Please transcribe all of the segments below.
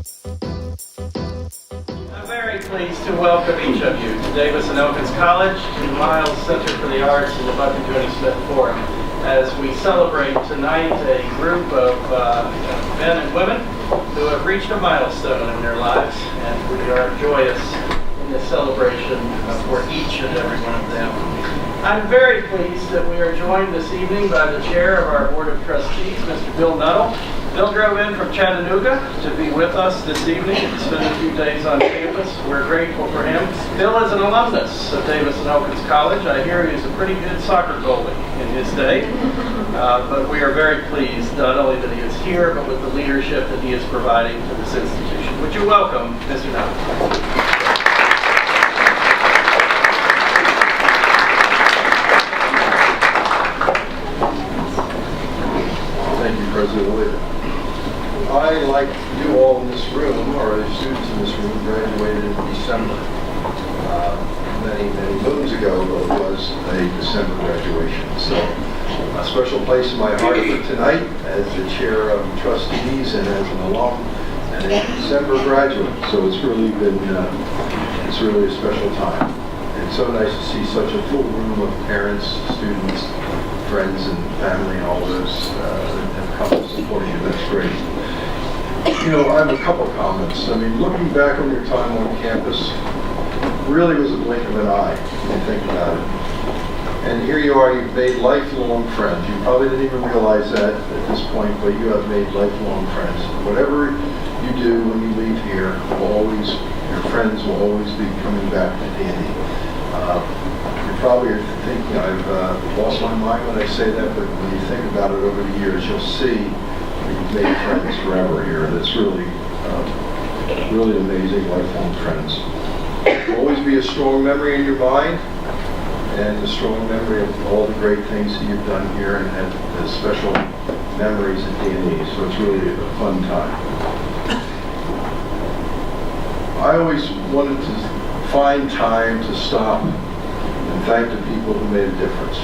I'm very pleased to welcome each of you to Davis and Elkins College, to the Miles Center for the Arts and the Buck and Joni Smith Forum, as we celebrate tonight a group of men and women who have reached a milestone in their lives, and we are joyous in this celebration for each and every one of them. I'm very pleased that we are joined this evening by the chair of our Board of Trustees, Mr. Bill Nuttall. Bill drove in from Chattanooga to be with us this evening and spend a few days on campus. We're grateful for him. Bill is an alumnus of Davis and Elkins College. I hear he's a pretty good soccer goalie in his day. But we are very pleased not only that he is here, but with the leadership that he is providing to this institution. Would you welcome Mr. Nuttall? Thank you, President Williams. I, like you all in this room, or the students in this room, graduated in December. Many moons ago, it was a December graduation. So a special place in my heart for tonight as the chair of trustees and as an alum and a December graduate. So it's really been, it's really a special time. It's so nice to see such a full room of parents, students, friends and family, and all those have come to support you. That's great. You know, I have a couple comments. I mean, looking back on your time on campus, really was a blink of an eye when you think about it. And here you are, you've made lifelong friends. You probably didn't even realize that at this point, but you have made lifelong friends. Whatever you do when you leave here, your friends will always be coming back to Danny. You probably are thinking I've lost my mind when I say that, but when you think about it over the years, you'll see that you've made friends forever here. That's really, really amazing, lifelong friends. There'll always be a strong memory in your mind, and a strong memory of all the great things that you've done here, and the special memories at D&E. So it's really a fun time. I always wanted to find time to stop and thank the people who made a difference,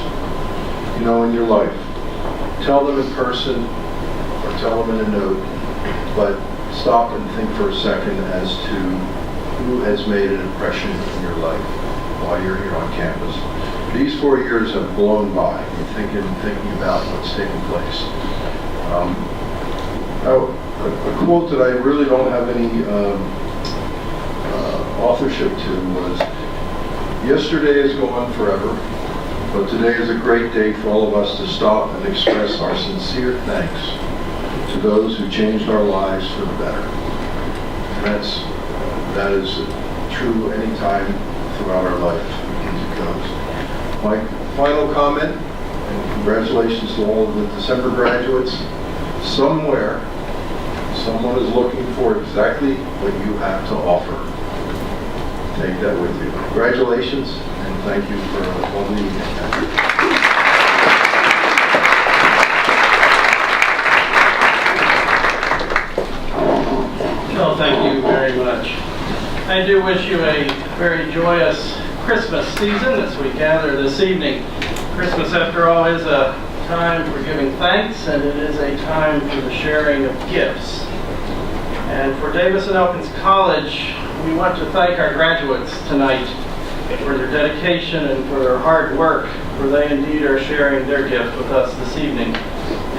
you know, in your life. Tell them in person or tell them in a note, but stop and think for a second as to who has made an impression in your life while you're here on campus. These 4 years have blown by. You're thinking about what's taking place. A quote that I really don't have any authorship to was, "Yesterday is gone forever, but today is a great day for all of us to stop and express our sincere thanks to those who changed our lives for the better." And that is true any time throughout our life as it goes. My final comment, and congratulations to all of the December graduates. Somewhere, someone is looking for exactly what you have to offer. Take that with you. Congratulations, and thank you for all the attention. Well, thank you very much. I do wish you a very joyous Christmas season as we gather this evening. Christmas, after all, is a time for giving thanks, and it is a time for the sharing of gifts. And for Davis and Elkins College, we want to thank our graduates tonight for their dedication and for their hard work, for they indeed are sharing their gift with us this evening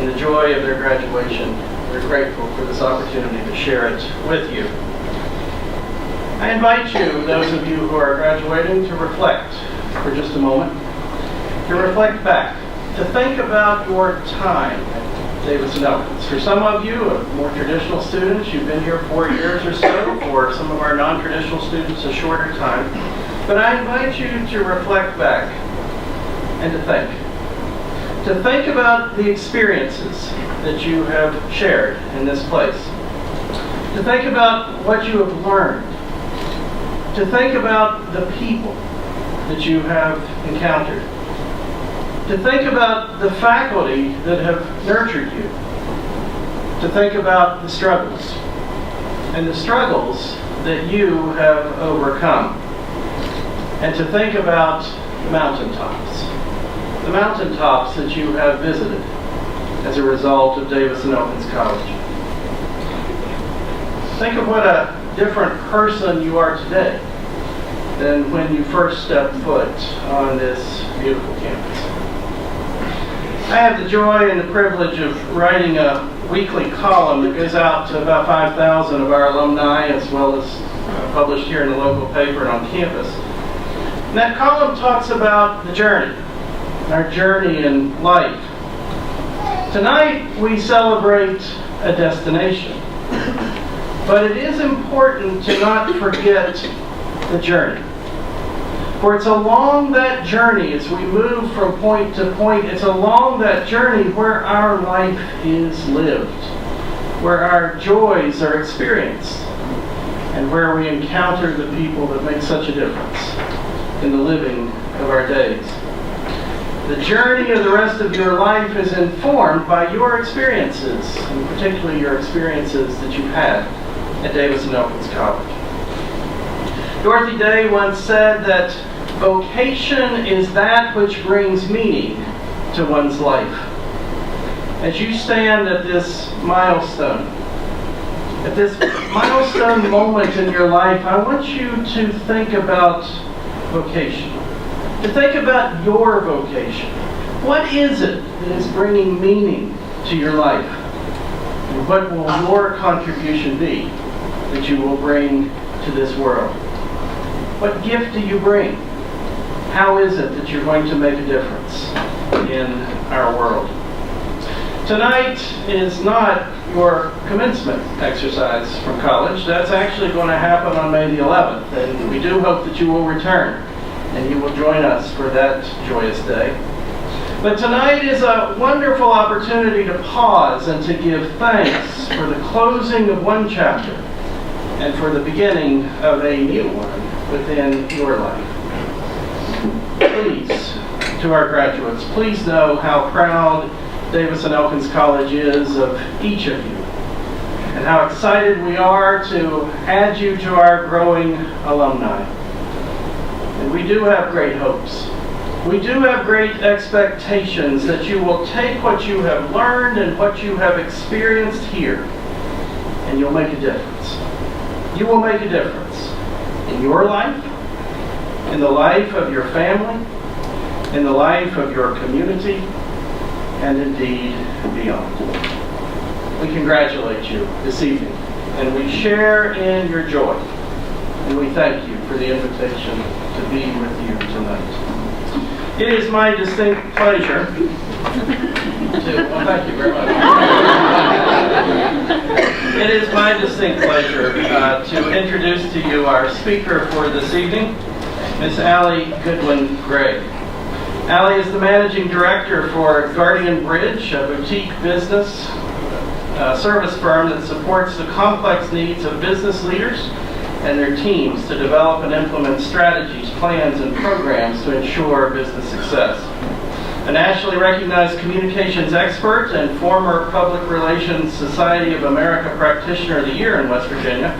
in the joy of their graduation. We're grateful for this opportunity to share it with you. I invite you, those of you who are graduating, to reflect for just a moment, to reflect back, to think about your time at Davis and Elkins. For some of you, more traditional students, you've been here 4 years or so. For some of our non-traditional students, a shorter time. But I invite you to reflect back and to think. To think about the experiences that you have shared in this place. To think about what you have learned. To think about the people that you have encountered. To think about the faculty that have nurtured you. To think about the struggles. And the struggles that you have overcome. And to think about the mountaintops. The mountaintops that you have visited as a result of Davis and Elkins College. think of what a different person you are today than when you first stepped foot on this beautiful campus. I have the joy and the privilege of writing a weekly column that goes out to about 5,000 of our alumni, as well as published here in the local paper and on campus. And that column talks about the journey, our journey in life. Tonight we celebrate a destination, but it is important to not forget the journey. For it's along that journey, as we move from point to point, it's along that journey where our life is lived, where our joys are experienced, and where we encounter the people that make such a difference in the living of our days. The journey of the rest of your life is informed by your experiences, and particularly your experiences that you've had at Davis and Elkins College. Dorothy Day once said that vocation is that which brings meaning to one's life. As you stand at this milestone moment in your life, I want you to think about vocation, to think about your vocation. What is it that is bringing meaning to your life? And what will your contribution be that you will bring to this world? What gift do you bring? How is it that you're going to make a difference in our world? Tonight is not your commencement exercise from college. That's actually going to happen on May the 11th, and we do hope that you will return and you will join us for that joyous day. But tonight is a wonderful opportunity to pause and to give thanks for the closing of one chapter and for the beginning of a new one within your life. Please, to our graduates, please know how proud Davis and Elkins College is of each of you, and how excited we are to add you to our growing alumni. And we do have great hopes. We do have great expectations that you will take what you have learned and what you have experienced here, and you'll make a difference. You will make a difference in your life, in the life of your family, in the life of your community, and indeed beyond. We congratulate you this evening, and we share in your joy, and we thank you for the invitation to be with you tonight. It is my distinct pleasure thank you very much. It is my distinct pleasure to introduce to you our speaker for this evening, Miss Allie Goodwin-Gregg. Allie is the managing director for Guardian Bridge, a boutique business service firm that supports the complex needs of business leaders and their teams to develop and implement strategies, plans, and programs to ensure business success. A nationally recognized communications expert and former Public Relations Society of America Practitioner of the Year in West Virginia,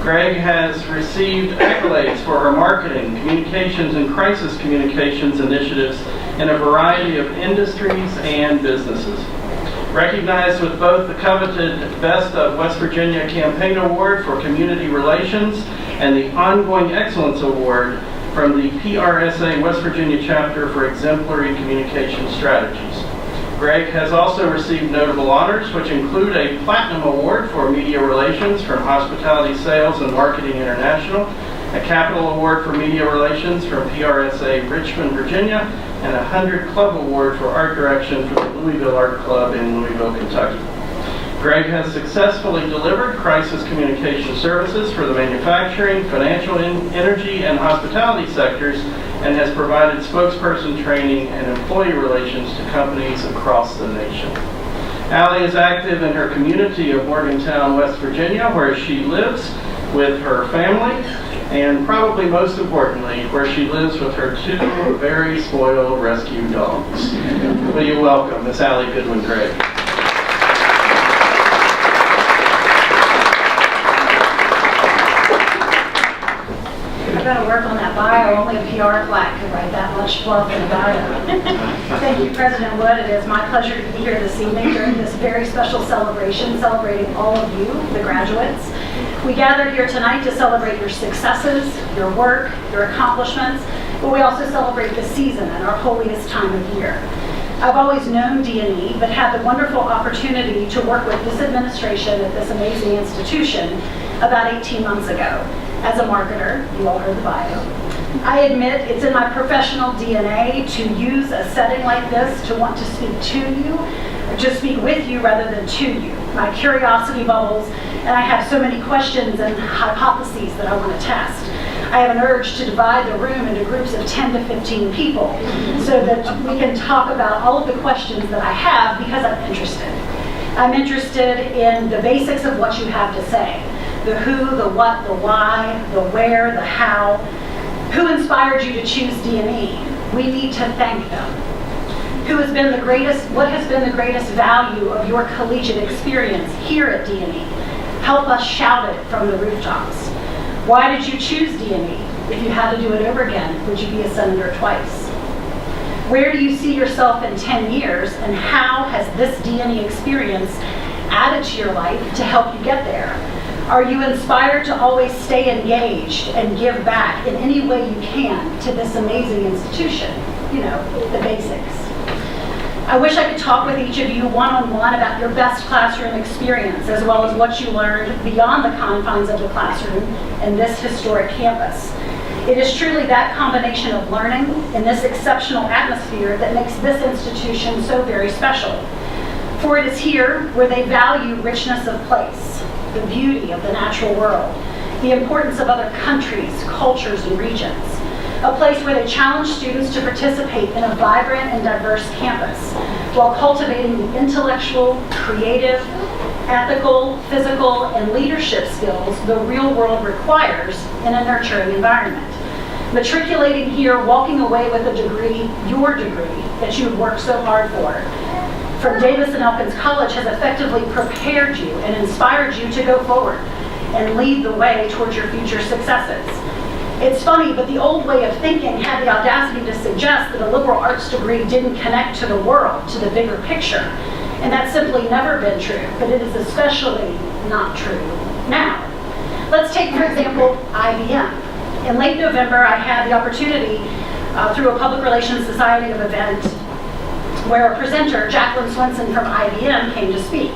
Gregg has received accolades for her marketing, communications, and crisis communications initiatives in a variety of industries and businesses. Recognized with both the coveted Best of West Virginia Campaign Award for Community Relations and the Ongoing Excellence Award from the PRSA West Virginia Chapter for Exemplary Communication Strategies. Gregg has also received notable honors, which include a Platinum Award for Media Relations from Hospitality Sales and Marketing International, a Capital Award for Media Relations from PRSA Richmond, Virginia, and a 100 Club Award for Art Direction from the Louisville Art Club in Louisville, Kentucky. Gregg has successfully delivered crisis communication services for the manufacturing, financial, energy, and hospitality sectors, and has provided spokesperson training and employee relations to companies across the nation. Allie is active in her community of Morgantown, West Virginia, where she lives with her family, and probably most importantly, where she lives with her two very spoiled rescue dogs. Will you welcome Miss Allie Goodwin-Gregg. going to work on that bio. Only a PR plaque could write that much fluff in a bio. Thank you, President Wood. It is my pleasure to be here this evening during this very special celebration, celebrating all of you, the graduates. We gather here tonight to celebrate your successes, your work, your accomplishments, but we also celebrate the season and our holiest time of year. I've always known D&E, but had the wonderful opportunity to work with this administration at this amazing institution about 18 months ago. As a marketer, you all heard the bio. I admit it's in my professional DNA to use a setting like this to want to speak to you, or to speak with you rather than to you. My curiosity bubbles, and I have so many questions and hypotheses that I want to test. I have an urge to divide the room into groups of 10 to 15 people so that we can talk about all of the questions that I have because I'm interested. I'm interested in the basics of what you have to say. The who, the what, the why, the where, the how. Who inspired you to choose D&E? We need to thank them. What has been the greatest value of your collegiate experience here at D&E? Help us shout it from the rooftops. Why did you choose D&E? If you had to do it over again, would you be a senator twice? Where do you see yourself in 10 years, and how has this D&E experience added to your life to help you get there? Are you inspired to always stay engaged and give back in any way you can to this amazing institution? You know, the basics. I wish I could talk with each of you one-on-one about your best classroom experience, as well as what you learned beyond the confines of the classroom and this historic campus. It is truly that combination of learning and this exceptional atmosphere that makes this institution so very special. For it is here where they value richness of place, the beauty of the natural world, the importance of other countries, cultures, and regions. A place where they challenge students to participate in a vibrant and diverse campus while cultivating the intellectual, creative, ethical, physical, and leadership skills the real world requires in a nurturing environment. Matriculating here, walking away with a degree, your degree, that you've worked so hard for, from Davis and Elkins College has effectively prepared you and inspired you to go forward and lead the way towards your future successes. It's funny, but the old way of thinking had the audacity to suggest that a liberal arts degree didn't connect to the world, to the bigger picture. And that's simply never been true, but it is especially not true now. Let's take, for example, IBM. In late November, I had the opportunity through a Public Relations Society of event where a presenter, Jacqueline Swenson from IBM, came to speak.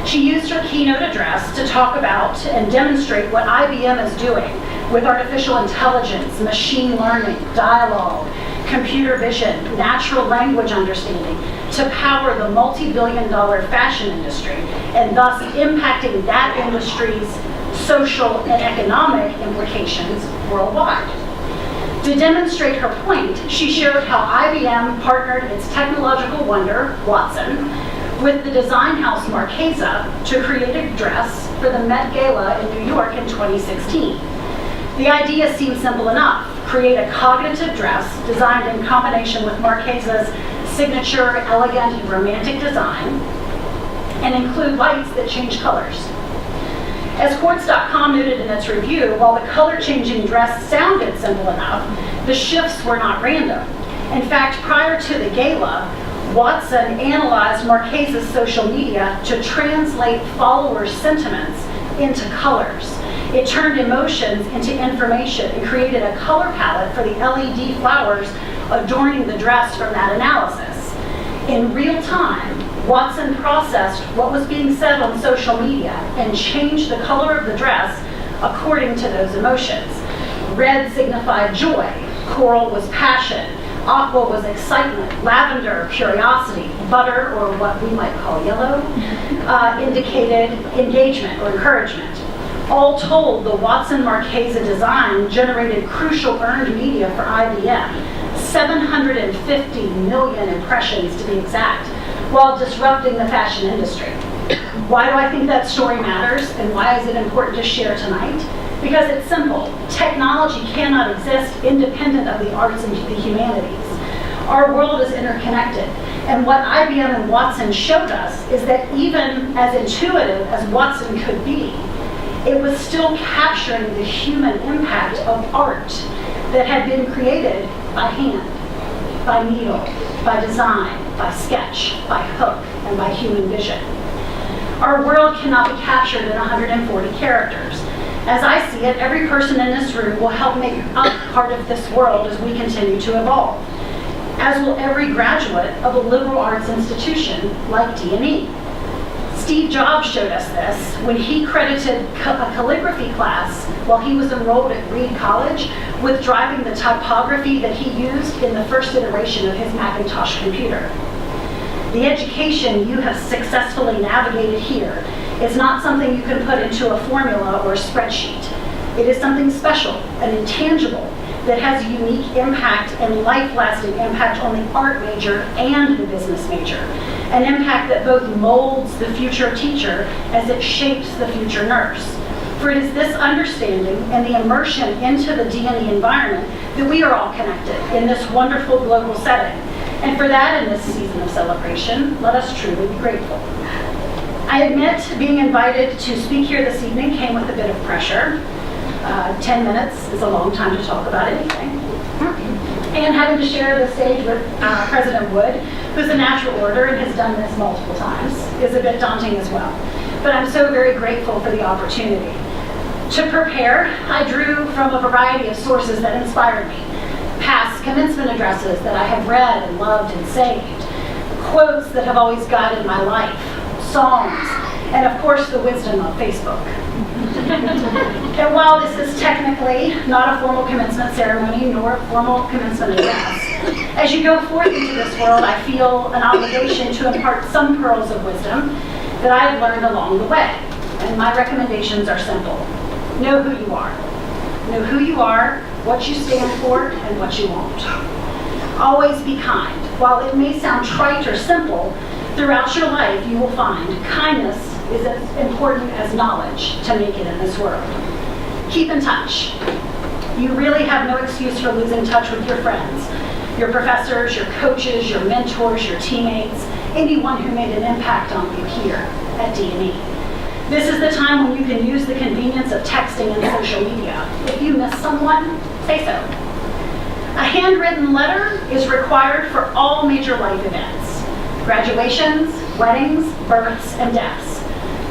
She used her keynote address to talk about and demonstrate what IBM is doing with artificial intelligence, machine learning, dialogue, computer vision, natural language understanding to power the multi-billion-dollar fashion industry and thus impacting that industry's social and economic implications worldwide. To demonstrate her point, she showed how IBM partnered its technological wonder, Watson, with the design house Marchesa to create a dress for the Met Gala in New York in 2016. The idea seemed simple enough. Create a cognitive dress designed in combination with Marchesa's signature, elegant, and romantic design, and include lights that change colors. As Quartz.com noted in its review, while the color-changing dress sounded simple enough, the shifts were not random. In fact, prior to the gala, Watson analyzed Marchesa's social media to translate followers' sentiments into colors. It turned emotions into information and created a color palette for the LED flowers adorning the dress from that analysis. In real time, Watson processed what was being said on social media and changed the color of the dress according to those emotions. Red signified joy, coral was passion, aqua was excitement, lavender, curiosity, butter, or what we might call yellow, indicated engagement or encouragement. All told, the Watson-Marchesa design generated crucial earned media for IBM, 750 million impressions to be exact, while disrupting the fashion industry. Why do I think that story matters, and why is it important to share tonight? Because it's simple. Technology cannot exist independent of the arts and the humanities. Our world is interconnected, and what IBM and Watson showed us is that even as intuitive as Watson could be, it was still capturing the human impact of art that had been created by hand, by needle, by design, by sketch, by hook, and by human vision. Our world cannot be captured in 140 characters. As I see it, every person in this room will help make up part of this world as we continue to evolve, as will every graduate of a liberal arts institution like D&E. Steve Jobs showed us this when he credited a calligraphy class while he was enrolled at Reed College with driving the typography that he used in the first iteration of his Macintosh computer. The education you have successfully navigated here is not something you can put into a formula or a spreadsheet. It is something special and intangible that has a unique impact and life-lasting impact on the art major and the business major. An impact that both molds the future teacher as it shapes the future nurse. For it is this understanding and the immersion into the D&E environment that we are all connected in this wonderful global setting. And for that, in this season of celebration, let us truly be grateful. I admit being invited to speak here this evening came with a bit of pressure. 10 minutes is a long time to talk about anything. And having to share the stage with President Wood, who's a natural orator and has done this multiple times, is a bit daunting as well. But I'm so very grateful for the opportunity. To prepare, I drew from a variety of sources that inspired me. Past commencement addresses that I have read and loved and saved, quotes that have always guided my life, songs, and of course the wisdom of Facebook. And while this is technically not a formal commencement ceremony nor a formal commencement address, as you go forth into this world, I feel an obligation to impart some pearls of wisdom that I have learned along the way. And my recommendations are simple. Know who you are. Know who you are, what you stand for, and what you won't. Always be kind. While it may sound trite or simple, throughout your life you will find kindness is as important as knowledge to make it in this world. Keep in touch. You really have no excuse for losing touch with your friends, your professors, your coaches, your mentors, your teammates, anyone who made an impact on you here at D&E. This is the time when you can use the convenience of texting and social media. If you miss someone, say so. A handwritten letter is required for all major life events: graduations, weddings, births, and deaths.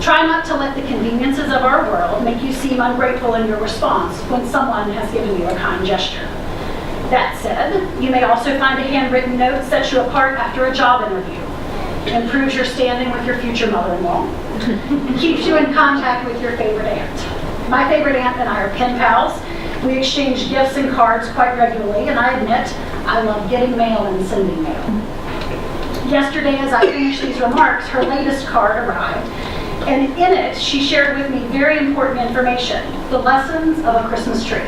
Try not to let the conveniences of our world make you seem ungrateful in your response when someone has given you a kind gesture. That said, you may also find a handwritten note sets you apart after a job interview, improves your standing with your future mother-in-law, keeps you in contact with your favorite aunt. My favorite aunt and I are pen pals. We exchange gifts and cards quite regularly, and I admit I love getting mail and sending mail. Yesterday, as I finished these remarks, her latest card arrived, and in it, she shared with me very important information: the lessons of a Christmas tree.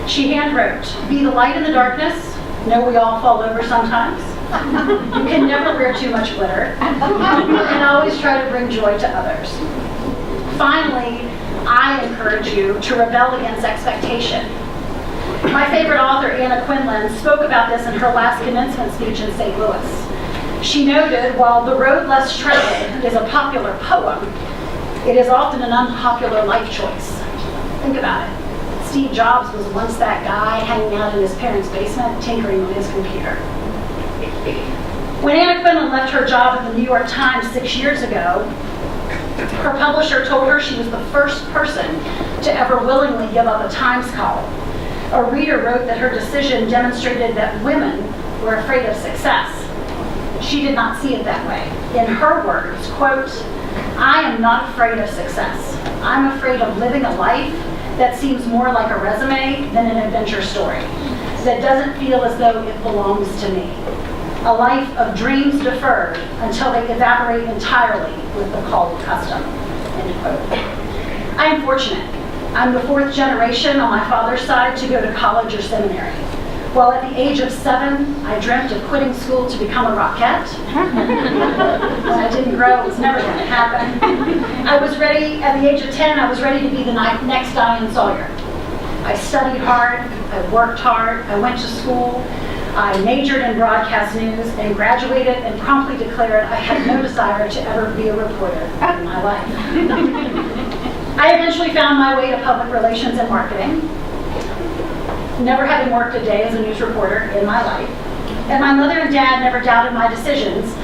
She handwrote, "Be the light in the darkness. Know we all fall over sometimes. You can never wear too much glitter. And always try to bring joy to others." Finally, I encourage you to rebel against expectation. My favorite author, Anna Quinlan, spoke about this in her last commencement speech in St. Louis. She noted, while The Road Less Traveled is a popular poem, it is often an unpopular life choice. Think about it. Steve Jobs was once that guy hanging out in his parents' basement, tinkering on his computer. When Anna Quinlan left her job at the New York Times 6 years ago, her publisher told her she was the first person to ever willingly give up a Times column. A reader wrote that her decision demonstrated that women were afraid of success. She did not see it that way. In her words, quote, "I am not afraid of success. I'm afraid of living a life that seems more like a resume than an adventure story, that doesn't feel as though it belongs to me. A life of dreams deferred until they evaporate entirely with the call of custom." End quote. I am fortunate. I'm the fourth generation on my father's side to go to college or seminary. While at the age of 7, I dreamt of quitting school to become a rockette. When I didn't grow, it was never going to happen. I was ready, at the age of 10, I was ready to be the next Diane Sawyer. I studied hard, I worked hard, I went to school, I majored in broadcast news and graduated and promptly declared I had no desire to ever be a reporter in my life. I eventually found my way to public relations and marketing, never having worked a day as a news reporter in my life. And my mother and dad never doubted my decisions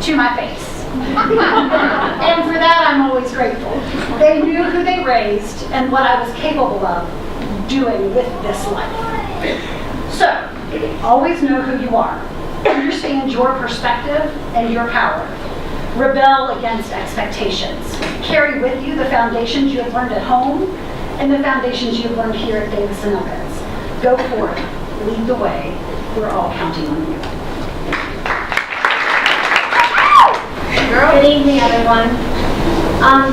to my face. And for that, I'm always grateful. They knew who they raised and what I was capable of doing with this life. So, always know who you are. Understand your perspective and your power. Rebel against expectations. Carry with you the foundations you have learned at home and the foundations you have learned here at Davis and Elkins. Go forth, lead the way. We're all counting on you. Good evening, everyone.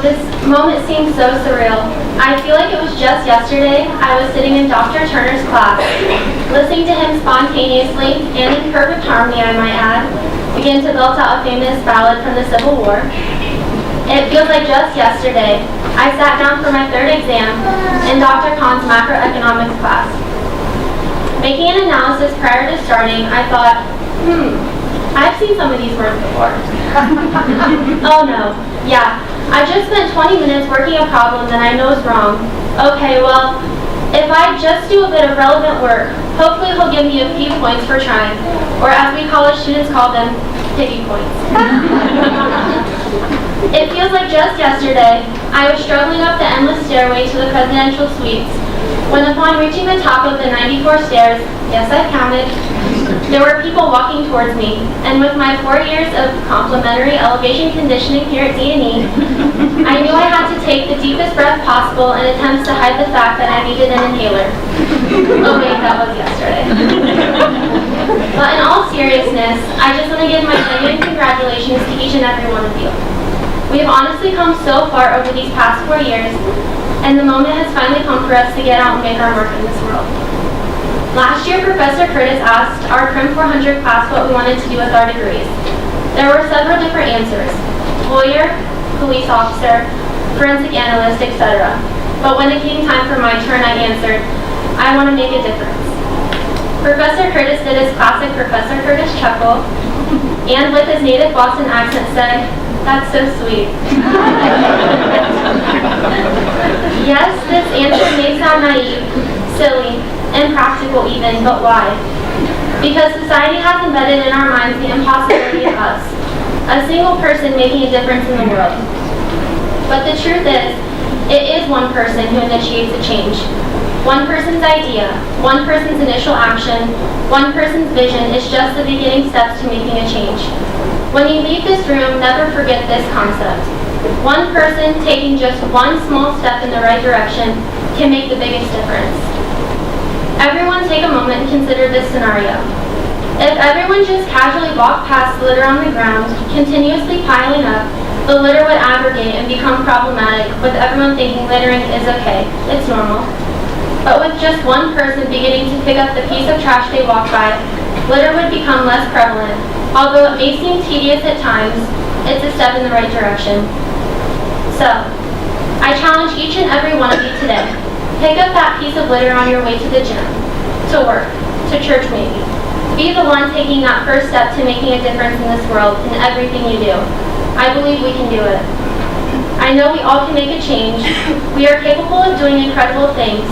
This moment seems so surreal. I feel like it was just yesterday I was sitting in Dr. Turner's class, listening to him spontaneously, and in perfect harmony, I might add, begin to belt out a famous ballad from the Civil War. It feels like just yesterday I sat down for my third exam in Dr. Kahn's macroeconomics class. Making an analysis prior to starting, I thought, I've seen some of these words before. Oh no, yeah, I just spent 20 minutes working a problem that I know is wrong. Okay, well, if I just do a bit of relevant work, hopefully he'll give me a few points for trying, or as we college students call them, piggy points. It feels like just yesterday, I was struggling up the endless stairway to the presidential suites, when upon reaching the top of the 94 stairs, yes, I counted, there were people walking towards me, and with my 4 years of complimentary elevation conditioning here at D&E, I knew I had to take the deepest breath possible in attempts to hide the fact that I needed an inhaler. Oh wait, that was yesterday. But in all seriousness, I just want to give my genuine congratulations to each and every one of you. We have honestly come so far over these past 4 years, and the moment has finally come for us to get out and make our mark in this world. Last year, Professor Curtis asked our Crim 400 class what we wanted to do with our degrees. There were several different answers: lawyer, police officer, forensic analyst, etc. But when it came time for my turn, I answered, I want to make a difference. Professor Curtis did his classic Professor Curtis chuckle, and with his native Boston accent said, that's so sweet. Yes, this answer may sound naive, silly, impractical even, but why? Because society has embedded in our minds the impossibility of us, a single person making a difference in the world. But the truth is, it is one person who initiates a change. One person's idea, one person's initial action, one person's vision is just the beginning steps to making a change. When you leave this room, never forget this concept. One person taking just one small step in the right direction can make the biggest difference. Everyone take a moment and consider this scenario. If everyone just casually walked past the litter on the ground, continuously piling up, the litter would aggregate and become problematic, with everyone thinking littering is okay, it's normal. But with just one person beginning to pick up the piece of trash they walk by, litter would become less prevalent. Although it may seem tedious at times, it's a step in the right direction. So, I challenge each and every one of you today. Pick up that piece of litter on your way to the gym, to work, to church maybe. Be the one taking that first step to making a difference in this world in everything you do. I believe we can do it. I know we all can make a change. We are capable of doing incredible things.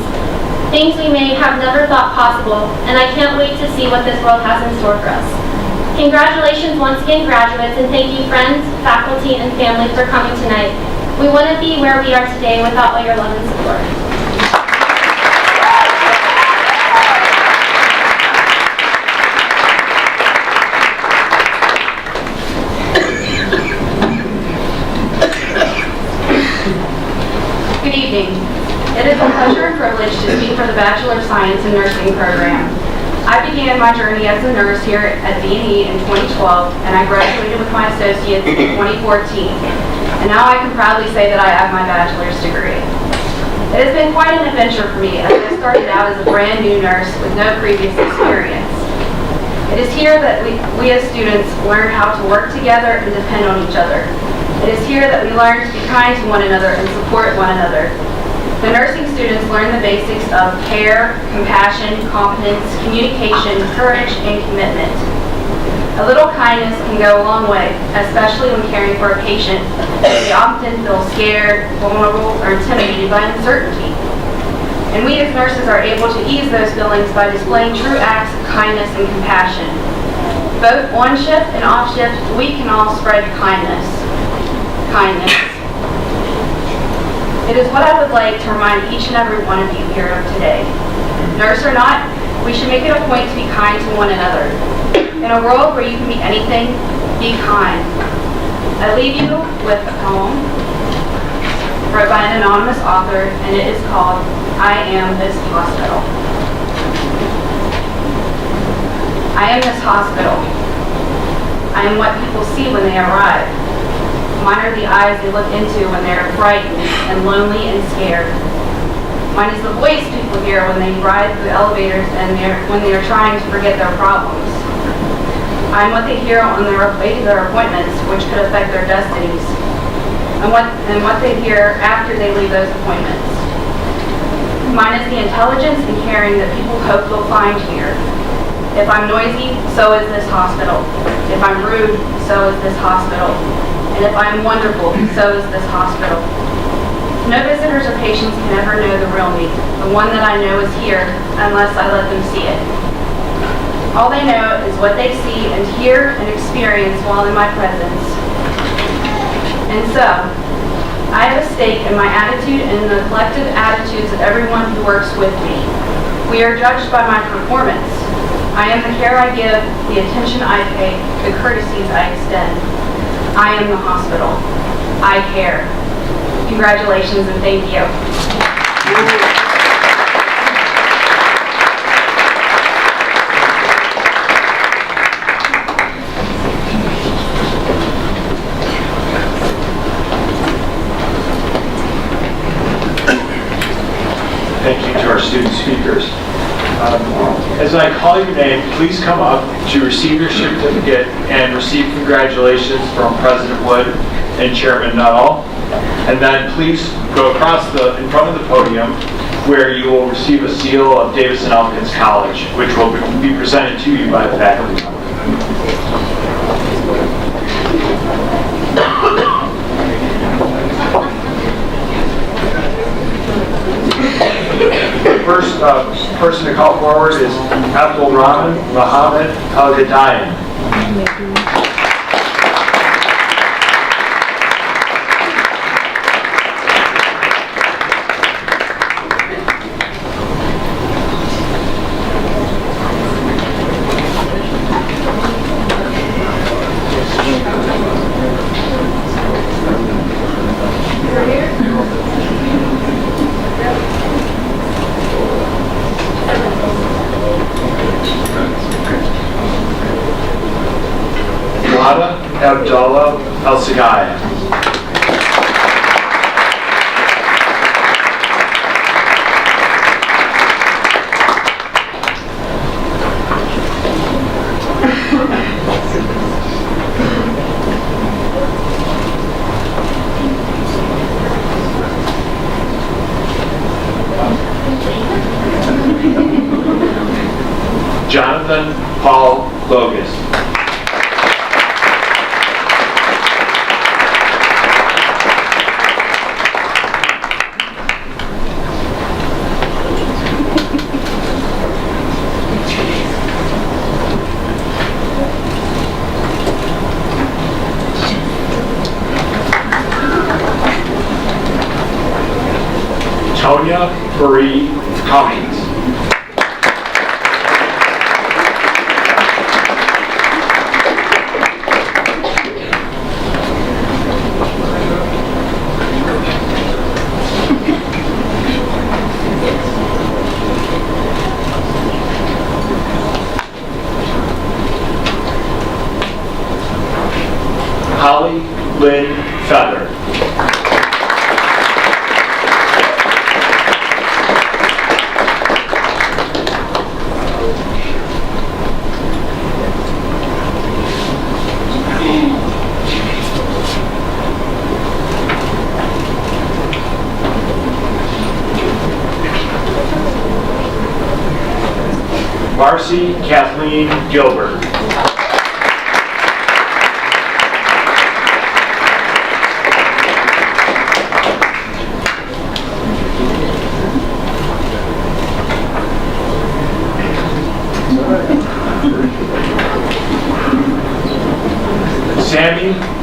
Things we may have never thought possible, and I can't wait to see what this world has in store for us. Congratulations once again, graduates, and thank you friends, faculty, and family for coming tonight. We wouldn't be where we are today without all your love and support. Good evening. It is a pleasure and privilege to speak for the Bachelor of Science in Nursing program. I began my journey as a nurse here at D&E in 2012, and I graduated with my associates in 2014. And now I can proudly say that I have my bachelor's degree. It has been quite an adventure for me, as I started out as a brand new nurse with no previous experience. It is here that we as students learn how to work together and depend on each other. It is here that we learn to be kind to one another and support one another. The nursing students learn the basics of care, compassion, competence, communication, courage, and commitment. A little kindness can go a long way, especially when caring for a patient. They often feel scared, vulnerable, or intimidated by uncertainty. And we as nurses are able to ease those feelings by displaying true acts of kindness and compassion. Both on shift and off shift, we can all spread kindness. It is what I would like to remind each and every one of you here today. Nurse or not, we should make it a point to be kind to one another. In a world where you can be anything, be kind. I leave you with a poem written by an anonymous author, and it is called I Am This Hospital. I am this hospital. I am what people see when they arrive. Mine are the eyes they look into when they're frightened and lonely and scared. Mine is the voice people hear when they ride through elevators and when they are trying to forget their problems. I am what they hear on their way to their appointments, which could affect their destinies, and what they hear after they leave those appointments. Mine is the intelligence and caring that people hope they'll find here. If I'm noisy, so is this hospital. If I'm rude, so is this hospital. And if I'm wonderful, so is this hospital. No visitors or patients can ever know the real me, the one that I know is here, unless I let them see it. All they know is what they see and hear and experience while in my presence. And so, I have a stake in my attitude and in the collective attitudes of everyone who works with me. We are judged by my performance. I am the care I give, the attention I pay, the courtesies I extend. I am the hospital. I care. Congratulations and thank you. Thank you to our student speakers. As I call your name, please come up to receive your certificate and receive congratulations from President Wood and Chairman Nuttall. And then please go across in front of the podium where you will receive a seal of Davis and Elkins College, which will be presented to you by the faculty. The first person to call forward is Abdul Rahman Muhammad Al-Gadayan. Abdullah Al-Sagaya. Jonathan Paul Bogus. Tonya Marie Cummings. Holly Lynn Feather. Marcy Kathleen Gilbert.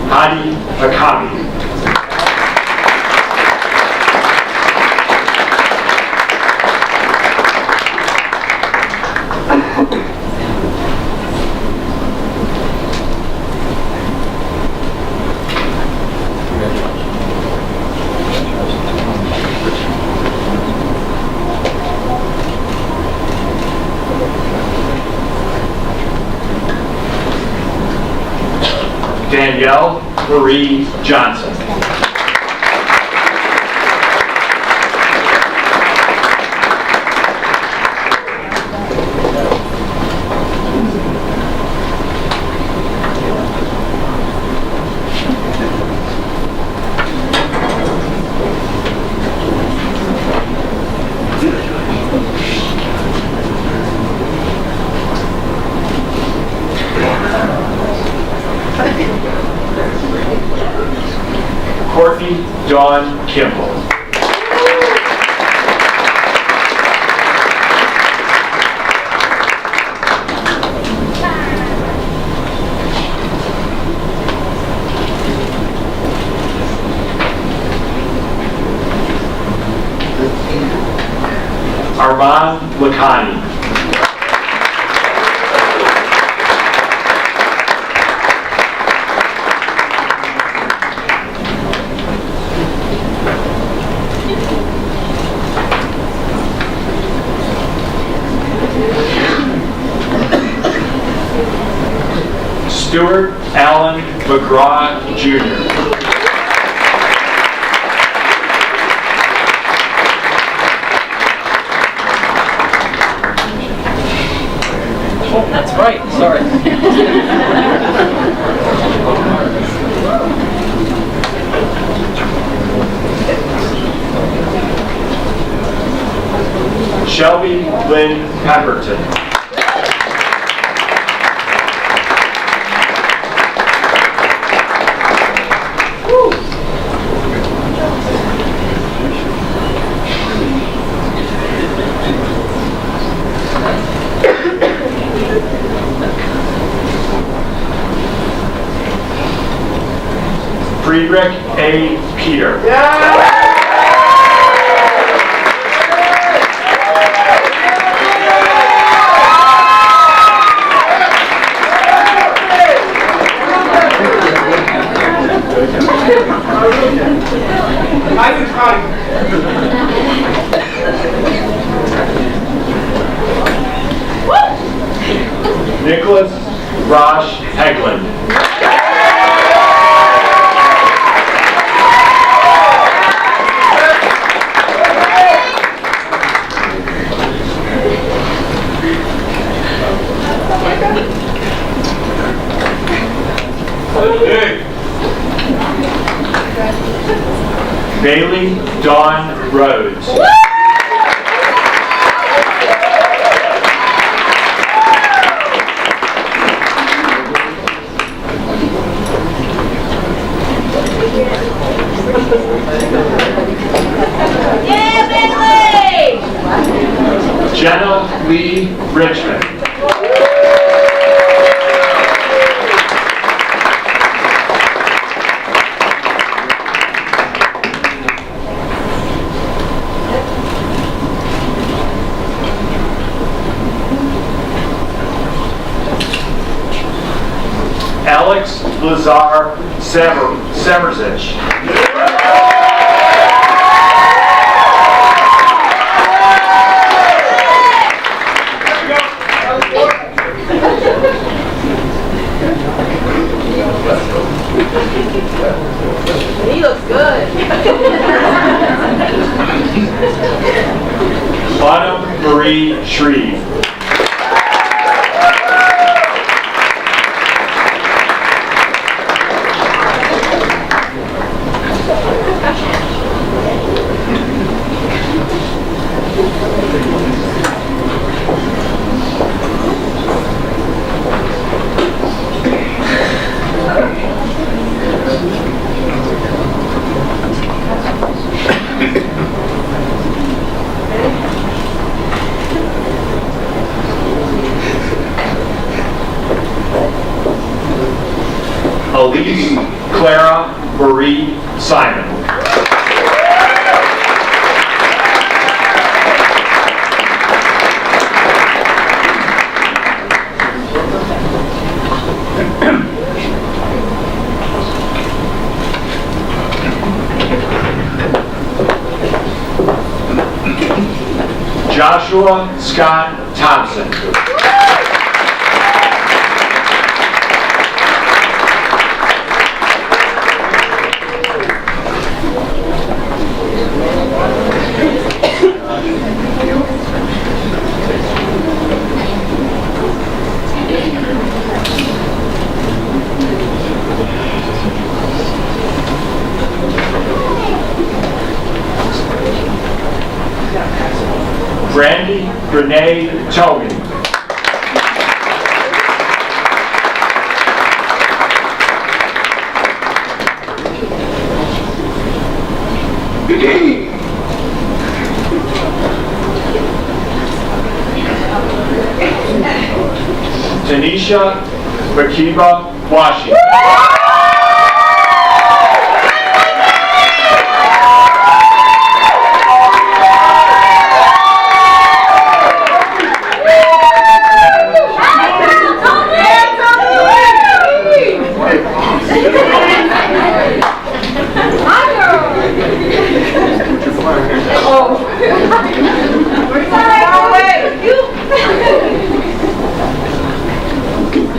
Hadi Hakami. Danielle Marie Johnson. Courtney Dawn Kimball. Armand Lakani. Stuart Allen McGraw, Jr. Oh, that's right, sorry. Shelby Lynn Pemberton. Friedrich A. Peter. Nicholas Rosh Hegland. Bailey Dawn Rhodes. Yeah, Bailey! Jenna Lee Richmond. Alex Lazar Semerzich. He looks good. Autumn Marie Shreve. Elise Claire Clara Marie Simon. Joshua Scott Thompson. Brandy Renee Tobin. Tanisha Makiba Washington.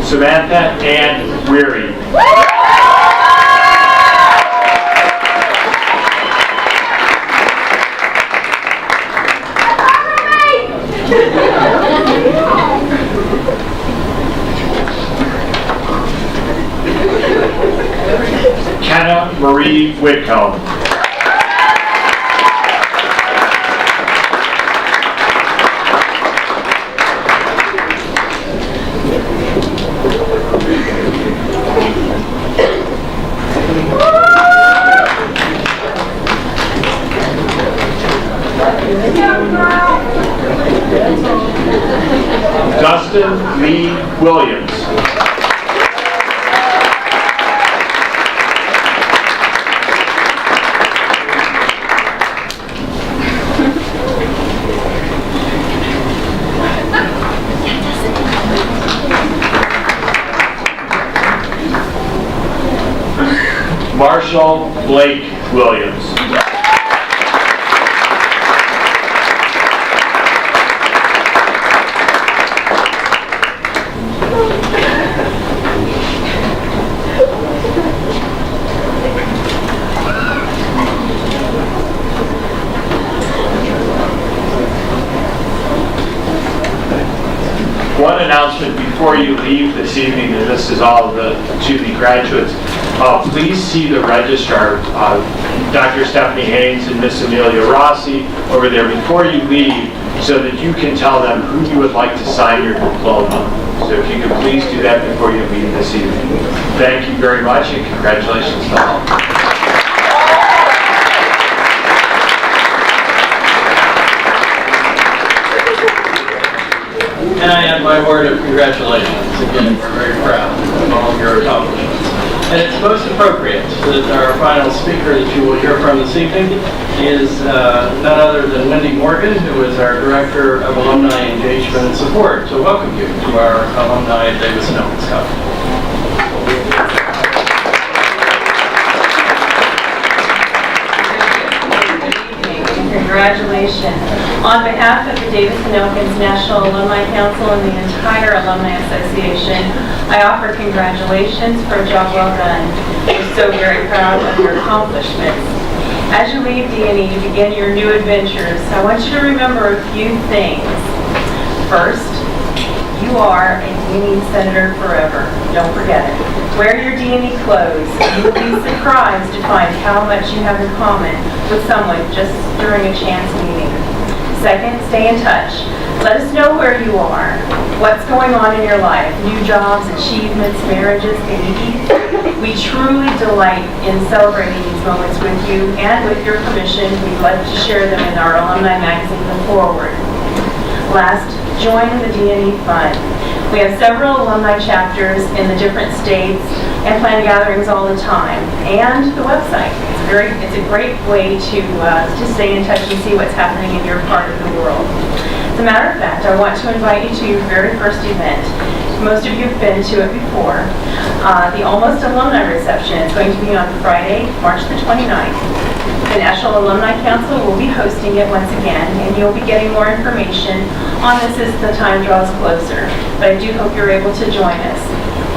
Samantha Ann Weary. Kenna Marie Whitcomb. Dustin Lee Williams. Marshall Blake Williams. One announcement before you leave this evening, and this is all to the graduates. Please see the registrar, Dr. Stephanie Haynes and Miss Amelia Rossi over there before you leave, so that you can tell them who you would like to sign your diploma. So if you could please do that before you leave this evening. Thank you very much, and congratulations to all. And I add my word of congratulations. Again, we're very proud of all of your accomplishments. And it's most appropriate that our final speaker that you will hear from this evening is none other than Wendy Morgan, who is our Director of Alumni Engagement and Support. So welcome you to our Alumni at Davis and Elkins College. Congratulations. On behalf of the Davis and Elkins National Alumni Council and the entire Alumni Association, I offer congratulations for a job well done. We're so very proud of your accomplishments. As you leave D&E to begin your new adventures, I want you to remember a few things. First, you are a D&E Senator forever. Don't forget it. Wear your D&E clothes. You will be surprised to find how much you have in common with someone just during a chance meeting. Second, stay in touch. Let us know where you are, what's going on in your life, new jobs, achievements, marriages, babies. We truly delight in celebrating these moments with you, and with your permission, we'd like to share them in our alumni magazine, The Forward. Last, join in the D&E fun. We have several alumni chapters in the different states and plan gatherings all the time. And the website. It's a great way to stay in touch and see what's happening in your part of the world. As a matter of fact, I want to invite you to your very first event. Most of you have been to it before. The Almost Alumni Reception is going to be on Friday, March the 29th. The National Alumni Council will be hosting it once again, and you'll be getting more information on this as the time draws closer. But I do hope you're able to join us.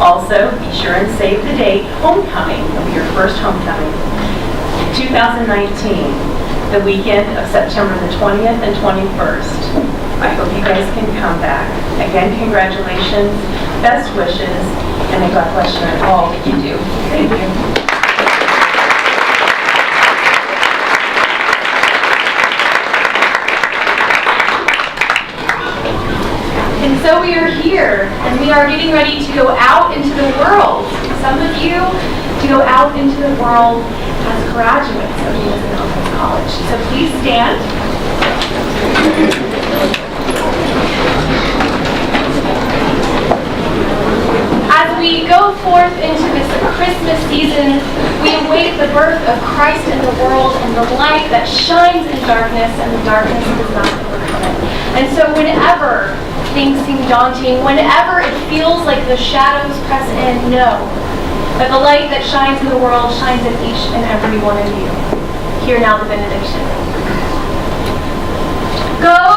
Also, be sure and save the date, homecoming. It'll be your first homecoming. 2019, the weekend of September the 20th and 21st. I hope you guys can come back. Again, congratulations, best wishes, and may God bless you in all that you do. Thank you. And so we are here, and we are getting ready to go out into the world. Some of you to go out into the world as graduates of Elkins College. So please stand. As we go forth into this Christmas season, we await the birth of Christ in the world and the light that shines in darkness, and the darkness does not overcome it. And so whenever things seem daunting, whenever it feels like the shadows press in, know that the light that shines in the world shines in each and every one of you. Hear now the benediction. Go